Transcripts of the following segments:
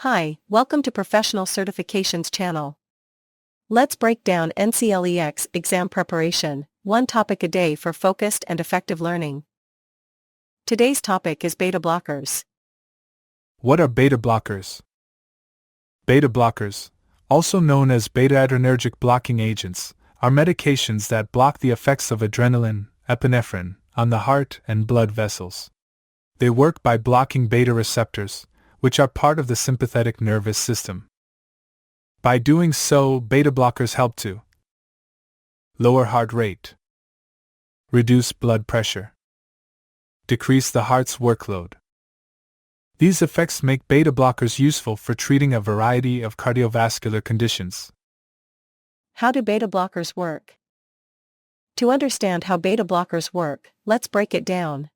Hi, welcome to Professional Certifications channel. Let's break down NCLEX exam preparation, one topic a day for focused and effective learning. Today's topic is beta blockers. What are beta blockers? Beta blockers, also known as beta-adrenergic blocking agents, are medications that block the effects of adrenaline, epinephrine, on the heart and blood vessels. They work by blocking beta receptors, which are part of the sympathetic nervous system. By doing so, beta blockers help to lower heart rate, reduce blood pressure, decrease the heart's workload. These effects make beta blockers useful for treating a variety of cardiovascular conditions. How do beta blockers work? To understand how beta blockers work, let's break it down.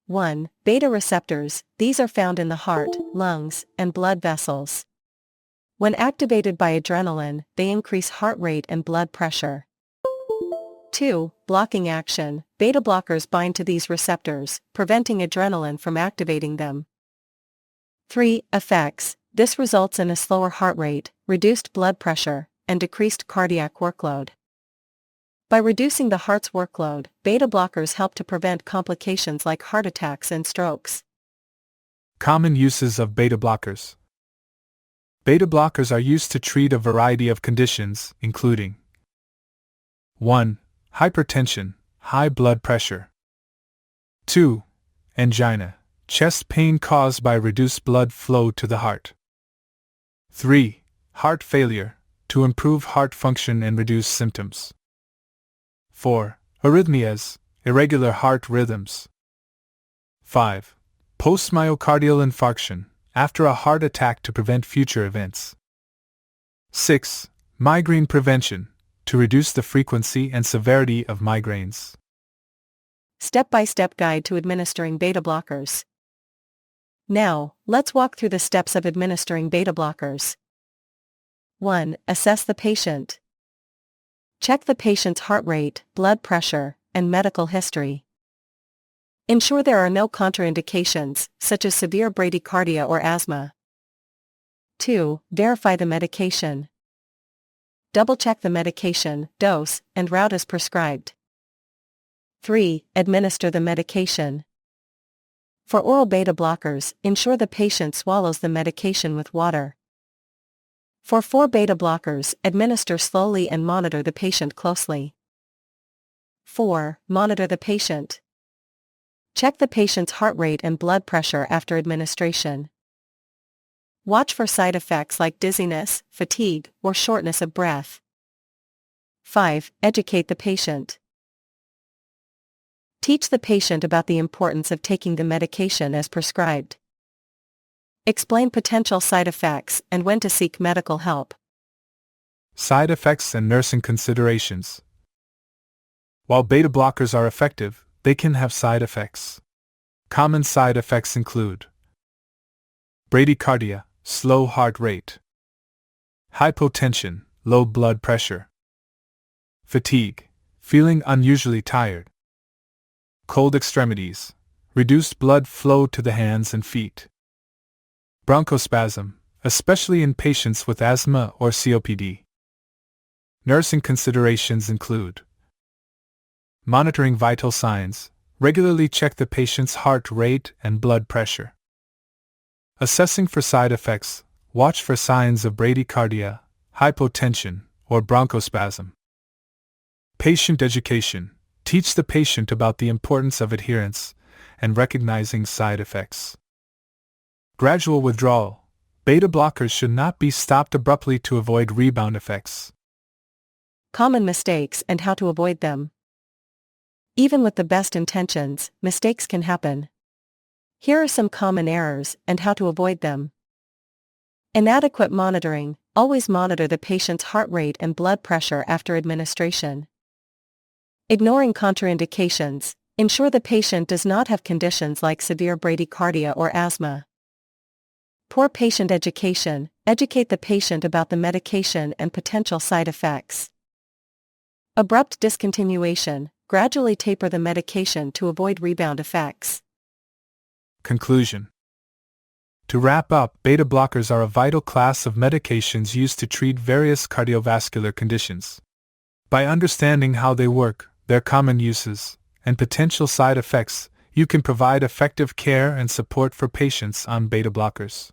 1. Beta receptors. These are found in the heart, lungs, and blood vessels. When activated by adrenaline, they increase heart rate and blood pressure. 2. Blocking action. Beta blockers bind to these receptors, preventing adrenaline from activating them. 3. Effects. This results in a slower heart rate, reduced blood pressure, and decreased cardiac workload. By reducing the heart's workload, beta blockers help to prevent complications like heart attacks and strokes. Common uses of beta blockers. Beta blockers are used to treat a variety of conditions, including 1. Hypertension, high blood pressure. 2. Angina, chest pain caused by reduced blood flow to the heart. 3. Heart failure, to improve heart function and reduce symptoms. 4. Arrhythmias, irregular heart rhythms. 5. Post-myocardial infarction, after a heart attack to prevent future events. 6. Migraine prevention, to reduce the frequency and severity of migraines. Step-by-step guide to administering beta blockers. Now, let's walk through the steps of administering beta blockers. 1. Assess the patient. Check the patient's heart rate, blood pressure, and medical history. Ensure there are no contraindications, such as severe bradycardia or asthma. 2. Verify the medication. Double-check the medication, dose, and route as prescribed. 3. Administer the medication. For oral beta blockers, ensure the patient swallows the medication with water. For 4 beta blockers, administer slowly and monitor the patient closely. 4. Monitor the patient. Check the patient's heart rate and blood pressure after administration. Watch for side effects like dizziness, fatigue, or shortness of breath. 5. Educate the patient. Teach the patient about the importance of taking the medication as prescribed. Explain potential side effects and when to seek medical help. Side effects and nursing considerations. While beta blockers are effective, they can have side effects. Common side effects include bradycardia, slow heart rate, hypotension, low blood pressure, fatigue, feeling unusually tired, cold extremities, reduced blood flow to the hands and feet, bronchospasm, especially in patients with asthma or COPD. Nursing considerations include monitoring vital signs, regularly check the patient's heart rate and blood pressure. Assessing for side effects, watch for signs of bradycardia, hypotension, or bronchospasm. Patient education, teach the patient about the importance of adherence and recognizing side effects. Gradual withdrawal. Beta blockers should not be stopped abruptly to avoid rebound effects. Common mistakes and how to avoid them. Even with the best intentions, mistakes can happen. Here are some common errors and how to avoid them. Inadequate monitoring. Always monitor the patient's heart rate and blood pressure after administration. Ignoring contraindications. Ensure the patient does not have conditions like severe bradycardia or asthma. Poor patient education. Educate the patient about the medication and potential side effects. Abrupt discontinuation. Gradually taper the medication to avoid rebound effects. Conclusion. To wrap up, beta blockers are a vital class of medications used to treat various cardiovascular conditions. By understanding how they work, their common uses, and potential side effects, you can provide effective care and support for patients on beta blockers.